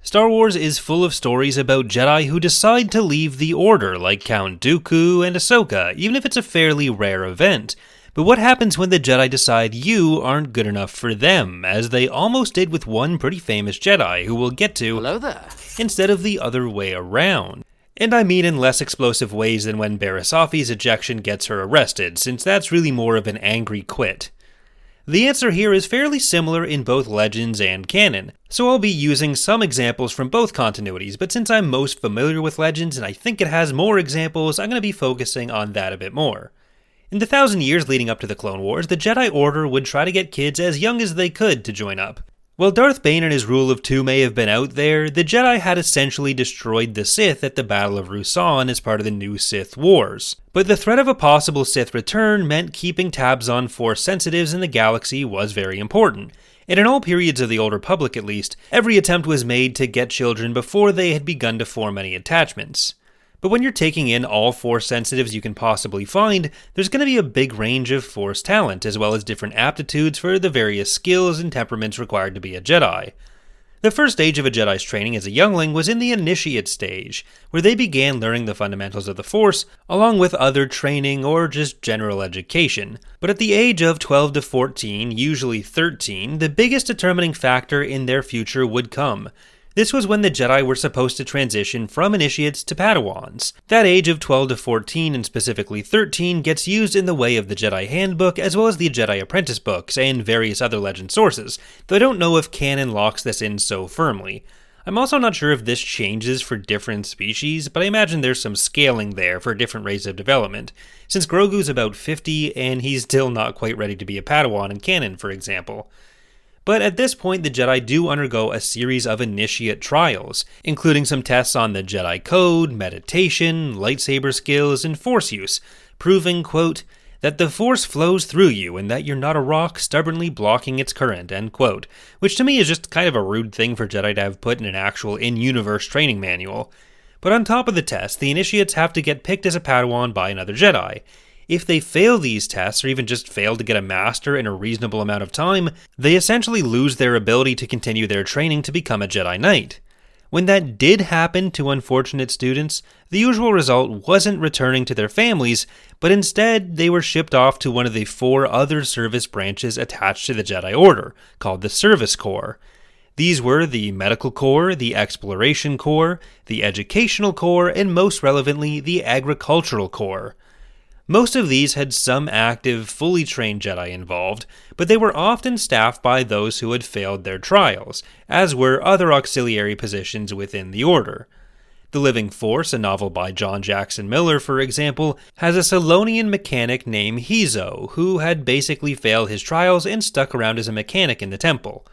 Star Wars is full of stories about Jedi who decide to leave the Order, like Count Dooku and Ahsoka, even if it's a fairly rare event. But what happens when the Jedi decide you aren't good enough for them, as they almost did with one pretty famous Jedi, who we'll get to, Hello there. Instead of the other way around? And I mean in less explosive ways than when Barisafi's ejection gets her arrested, since that's really more of an angry quit. The answer here is fairly similar in both Legends and Canon, so I'll be using some examples from both continuities, but since I'm most familiar with Legends and I think it has more examples, I'm going to be focusing on that a bit more. In the 1,000 years leading up to the Clone Wars, the Jedi Order would try to get kids as young as they could to join up. While Darth Bane and his rule of two may have been out there, the Jedi had essentially destroyed the Sith at the Battle of Ruusan as part of the new Sith Wars. But the threat of a possible Sith return meant keeping tabs on Force sensitives in the galaxy was very important. And in all periods of the Old Republic at least, every attempt was made to get children before they had begun to form any attachments. But when you're taking in all Force sensitives you can possibly find, there's going to be a big range of Force talent, as well as different aptitudes for the various skills and temperaments required to be a Jedi. The first stage of a Jedi's training as a youngling was in the Initiate stage, where they began learning the fundamentals of the Force, along with other training or just general education. But at the age of 12 to 14, usually 13, the biggest determining factor in their future would come. This was when the Jedi were supposed to transition from Initiates to Padawans. That age of 12 to 14, and specifically 13, gets used in the way of the Jedi Handbook as well as the Jedi Apprentice books and various other legend sources, though I don't know if canon locks this in so firmly. I'm also not sure if this changes for different species, but I imagine there's some scaling there for different rates of development, since Grogu's about 50 and he's still not quite ready to be a Padawan in canon, for example. But at this point, the Jedi do undergo a series of initiate trials, including some tests on the Jedi Code, meditation, lightsaber skills, and Force use, proving, quote, that the Force flows through you and that you're not a rock stubbornly blocking its current, end quote, which to me is just kind of a rude thing for Jedi to have put in an actual in-universe training manual. But on top of the test, the initiates have to get picked as a Padawan by another Jedi. If they fail these tests, or even just fail to get a master in a reasonable amount of time, they essentially lose their ability to continue their training to become a Jedi Knight. When that did happen to unfortunate students, the usual result wasn't returning to their families, but instead they were shipped off to one of the 4 other service branches attached to the Jedi Order, called the Service Corps. These were the Medical Corps, the Exploration Corps, the Educational Corps, and most relevantly, the Agricultural Corps. Most of these had some active, fully trained Jedi involved, but they were often staffed by those who had failed their trials, as were other auxiliary positions within the Order. The Living Force, a novel by John Jackson Miller, for example, has a Solonian mechanic named Hizo, who had basically failed his trials and stuck around as a mechanic in the temple.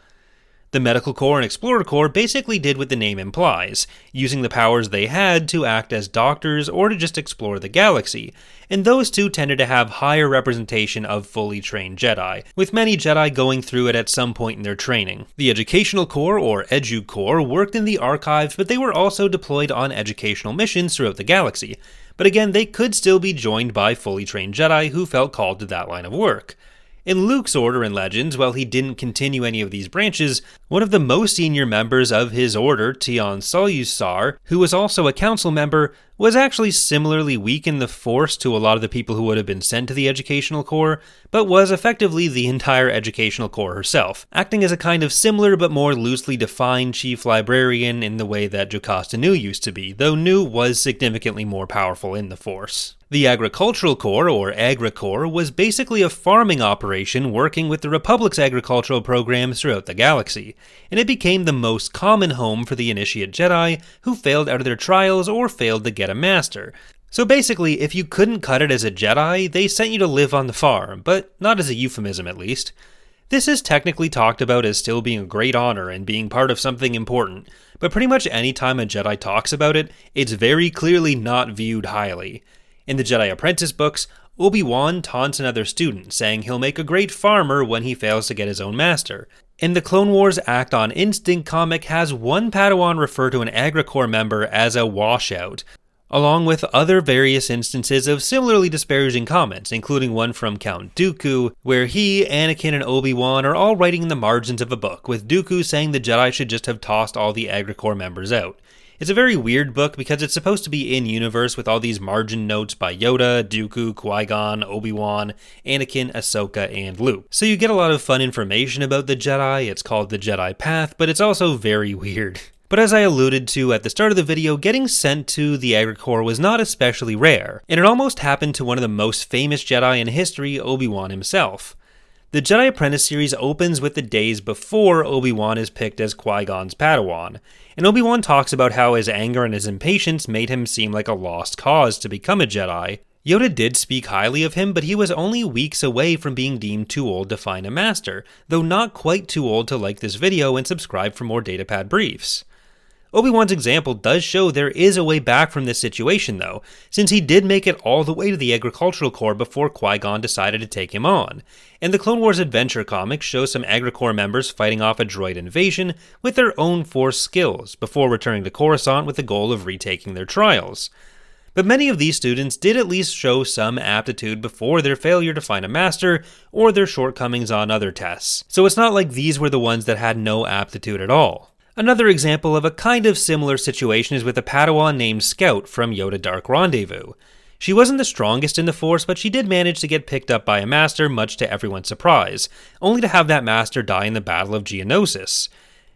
The Medical Corps and Explorer Corps basically did what the name implies, using the powers they had to act as doctors or to just explore the galaxy, and those two tended to have higher representation of fully trained Jedi, with many Jedi going through it at some point in their training. The Educational Corps, or Edu Corps, worked in the archives, but they were also deployed on educational missions throughout the galaxy. But again, they could still be joined by fully trained Jedi who felt called to that line of work. In Luke's order in Legends, while he didn't continue any of these branches, one of the most senior members of his order, Tion Solusar, who was also a council member, was actually similarly weak in the Force to a lot of the people who would have been sent to the Educational Corps, but was effectively the entire Educational Corps herself, acting as a kind of similar but more loosely defined chief librarian in the way that Jocasta Nu used to be, though Nu was significantly more powerful in the Force. The Agricultural Corps, or Agri-Corps, was basically a farming operation working with the Republic's agricultural programs throughout the galaxy, and it became the most common home for the Initiate Jedi who failed out of their trials or failed to get a master. So basically, if you couldn't cut it as a Jedi, they sent you to live on the farm, but not as a euphemism at least. This is technically talked about as still being a great honor and being part of something important, but pretty much any time a Jedi talks about it, it's very clearly not viewed highly. In the Jedi Apprentice books, Obi-Wan taunts another student, saying he'll make a great farmer when he fails to get his own master. And the Clone Wars Act on Instinct comic has one Padawan refer to an Agri-Corps member as a washout. along with other various instances of similarly disparaging comments, including one from Count Dooku, where he, Anakin, and Obi-Wan are all writing in the margins of a book, with Dooku saying the Jedi should just have tossed all the Agricor members out. It's a very weird book because it's supposed to be in-universe with all these margin notes by Yoda, Dooku, Qui-Gon, Obi-Wan, Anakin, Ahsoka, and Luke. So you get a lot of fun information about the Jedi. It's called the Jedi Path, but it's also very weird. But as I alluded to at the start of the video, getting sent to the Agricor was not especially rare, and it almost happened to one of the most famous Jedi in history, Obi-Wan himself. The Jedi Apprentice series opens with the days before Obi-Wan is picked as Qui-Gon's Padawan, and Obi-Wan talks about how his anger and his impatience made him seem like a lost cause to become a Jedi. Yoda did speak highly of him, but he was only weeks away from being deemed too old to find a master, though not quite too old to like this video and subscribe for more datapad briefs. Obi-Wan's example does show there is a way back from this situation though, since he did make it all the way to the Agricultural Corps before Qui-Gon decided to take him on, and the Clone Wars Adventure comics show some Agricor members fighting off a droid invasion with their own Force skills, before returning to Coruscant with the goal of retaking their trials. But many of these students did at least show some aptitude before their failure to find a master, or their shortcomings on other tests, so it's not like these were the ones that had no aptitude at all. Another example of a kind of similar situation is with a Padawan named Scout from Yoda Dark Rendezvous. She wasn't the strongest in the Force, but she did manage to get picked up by a master, much to everyone's surprise, only to have that master die in the Battle of Geonosis.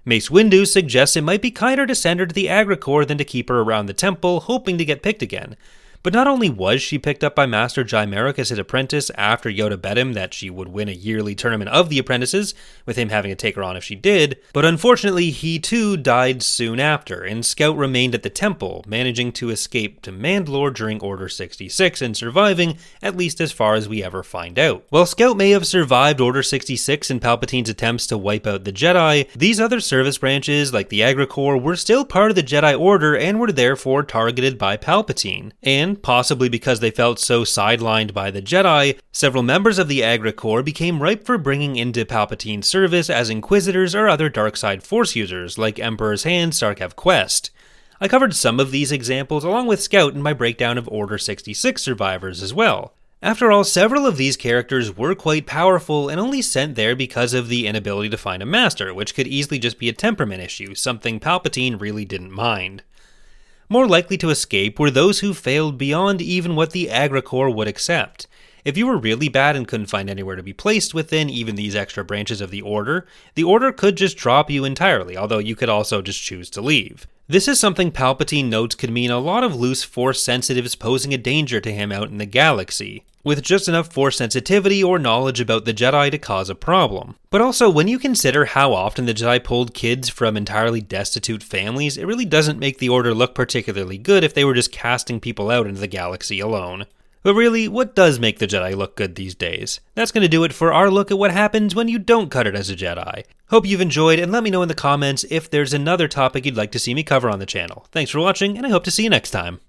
Mace Windu suggests it might be kinder to send her to the Agricor than to keep her around the temple, hoping to get picked again. But not only was she picked up by Master Jai-Merrick as his apprentice after Yoda bet him that she would win a yearly tournament of the apprentices, with him having to take her on if she did, but unfortunately he too died soon after, and Scout remained at the temple, managing to escape to Mandalore during Order 66 and surviving, at least as far as we ever find out. While Scout may have survived Order 66 and Palpatine's attempts to wipe out the Jedi, these other service branches, like the Agricor, were still part of the Jedi Order and were therefore targeted by Palpatine. And possibly because they felt so sidelined by the Jedi, several members of the Agricor became ripe for bringing into Palpatine's service as Inquisitors or other dark side Force users, like Emperor's Hand, Sarkov Quest. I covered some of these examples along with Scout in my breakdown of Order 66 survivors as well. After all, several of these characters were quite powerful and only sent there because of the inability to find a master, which could easily just be a temperament issue, something Palpatine really didn't mind. More likely to escape were those who failed beyond even what the Agricor would accept. If you were really bad and couldn't find anywhere to be placed within even these extra branches of the Order could just drop you entirely, although you could also just choose to leave. This is something Palpatine notes could mean a lot of loose Force sensitives posing a danger to him out in the galaxy, with just enough Force sensitivity or knowledge about the Jedi to cause a problem. But also, when you consider how often the Jedi pulled kids from entirely destitute families, it really doesn't make the Order look particularly good if they were just casting people out into the galaxy alone. But really, what does make the Jedi look good these days? That's going to do it for our look at what happens when you don't cut it as a Jedi. Hope you've enjoyed, and let me know in the comments if there's another topic you'd like to see me cover on the channel. Thanks for watching, and I hope to see you next time.